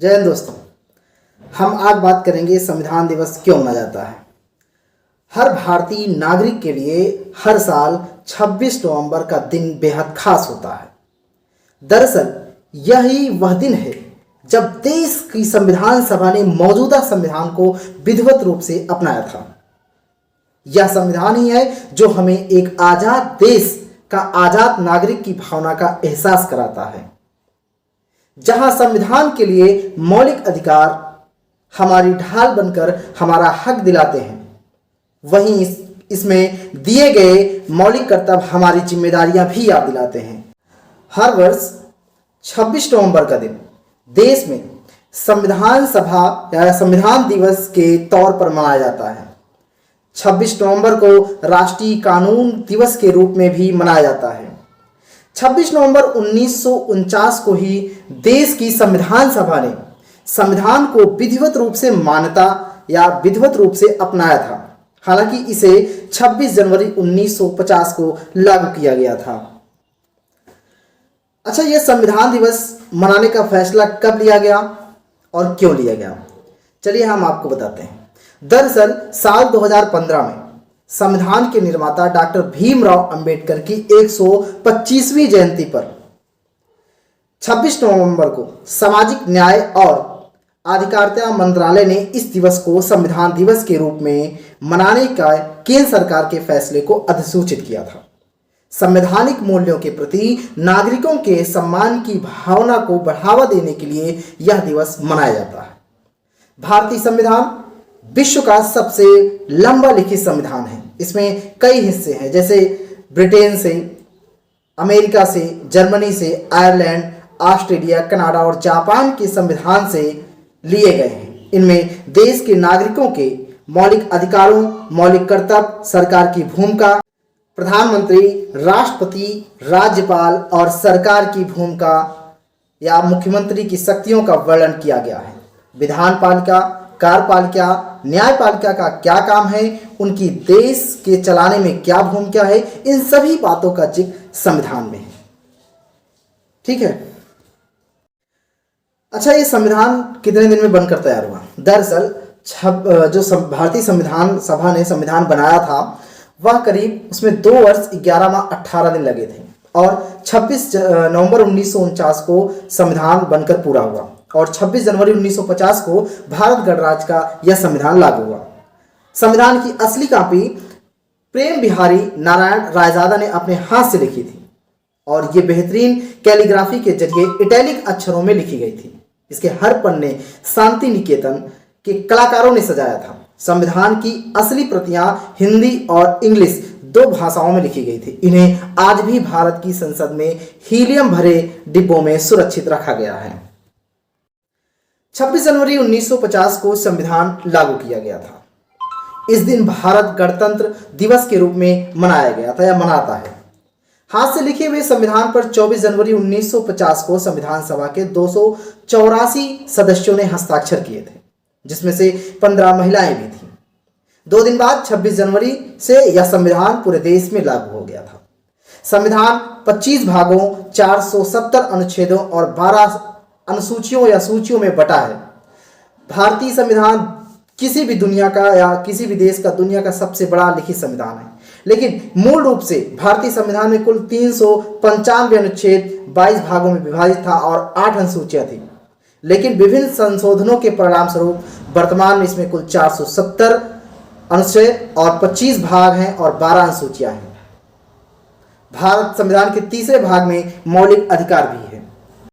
जय हिंद दोस्तों। हम आज बात करेंगे संविधान दिवस क्यों मनाया जाता है। हर भारतीय नागरिक के लिए हर साल 26 नवंबर का दिन बेहद खास होता है। दरअसल यही वह दिन है जब देश की संविधान सभा ने मौजूदा संविधान को विधिवत रूप से अपनाया था। यह संविधान ही है जो हमें एक आजाद देश का आजाद नागरिक की भावना का एहसास कराता है। जहां संविधान के लिए मौलिक अधिकार हमारी ढाल बनकर हमारा हक दिलाते हैं, वहीं इसमें दिए गए मौलिक कर्तव्य हमारी जिम्मेदारियां भी याद दिलाते हैं। हर वर्ष 26 नवंबर का दिन देश में संविधान सभा या संविधान दिवस के तौर पर मनाया जाता है। 26 नवंबर को राष्ट्रीय कानून दिवस के रूप में भी मनाया जाता है। 26 नवंबर 1949 को ही देश की संविधान सभा ने संविधान को विधिवत रूप से मान्यता या विधिवत रूप से अपनाया था। हालांकि इसे 26 जनवरी 1950 को लागू किया गया था। अच्छा, यह संविधान दिवस मनाने का फैसला कब लिया गया और क्यों लिया गया, चलिए हम आपको बताते हैं। दरअसल साल 2015 में संविधान के निर्माता डॉक्टर भीमराव अंबेडकर की 125वीं जयंती पर 26 नवंबर को सामाजिक न्याय और अधिकारिता मंत्रालय ने इस दिवस को संविधान दिवस के रूप में मनाने का केंद्र सरकार के फैसले को अधिसूचित किया था। संवैधानिक मूल्यों के प्रति नागरिकों के सम्मान की भावना को बढ़ावा देने के लिए यह दिवस मनाया जाता है। भारतीय संविधान विश्व का सबसे लंबा लिखित संविधान है। इसमें कई हिस्से हैं, जैसे ब्रिटेन से, अमेरिका से, जर्मनी से, आयरलैंड, ऑस्ट्रेलिया, कनाडा और जापान के संविधान से लिए गए हैं। इनमें देश के नागरिकों के मौलिक अधिकारों, मौलिक कर्तव्य, सरकार की भूमिका, प्रधानमंत्री, राष्ट्रपति, राज्यपाल और सरकार की भूमिका या मुख्यमंत्री की शक्तियों का वर्णन किया गया है। विधान पालिका, कार्यपालिका, न्यायपालिका का क्या काम है, उनकी देश के चलाने में क्या भूमिका है, इन सभी बातों का जिक्र संविधान में है। ठीक है। अच्छा, ये संविधान कितने दिन में बनकर तैयार हुआ? दरअसल जो भारतीय संविधान सभा ने संविधान बनाया था वह करीब उसमें 2 वर्ष 11 माह 18 दिन लगे थे और 26 नवंबर 1949 को संविधान बनकर पूरा हुआ और 26 जनवरी 1950 को भारत गणराज्य का यह संविधान लागू हुआ। संविधान की असली कॉपी प्रेम बिहारी नारायण रायजादा ने अपने हाथ से लिखी थी और ये बेहतरीन कैलीग्राफी के जरिए इटैलिक अक्षरों में लिखी गई थी। इसके हर पन्ने शांति निकेतन के कलाकारों ने सजाया था। संविधान की असली प्रतियां हिंदी और इंग्लिश 2 भाषाओं में लिखी गई थी। इन्हें आज भी भारत की संसद में हीलियम भरे डिब्बों में सुरक्षित रखा गया है। 26 जनवरी 1950 को संविधान लागू किया गया था। इस दिन भारत गणतंत्र दिवस के रूप में मनाया गया था या मनाता है। हाथ से लिखे हुए संविधान पर 24 जनवरी 1950 को संविधान सभा के 284 सदस्यों ने हस्ताक्षर किए थे, जिसमें से 15 महिलाएं भी थीं। 2 दिन बाद 26 जनवरी से यह संविधान पूरे देश में लागू हो गया था। संविधान 25 भागों, 470 अनुच्छेदों और 12 अनुसूचियों या सूचियों में बटा है। भारतीय संविधान किसी भी दुनिया का या किसी भी देश का दुनिया का सबसे बड़ा लिखित संविधान है, लेकिन मूल रूप से भारतीय संविधान में कुल 395 अनुच्छेद 22 भागों में विभाजित था और 8 अनुसूचियां थी। लेकिन विभिन्न संशोधनों के परिणाम स्वरूप वर्तमान में इसमें कुल 470 अनुच्छेद और 25 भाग हैं और 12 अनुसूचियां हैं। भारत संविधान के तीसरे भाग में मौलिक अधिकार भी है।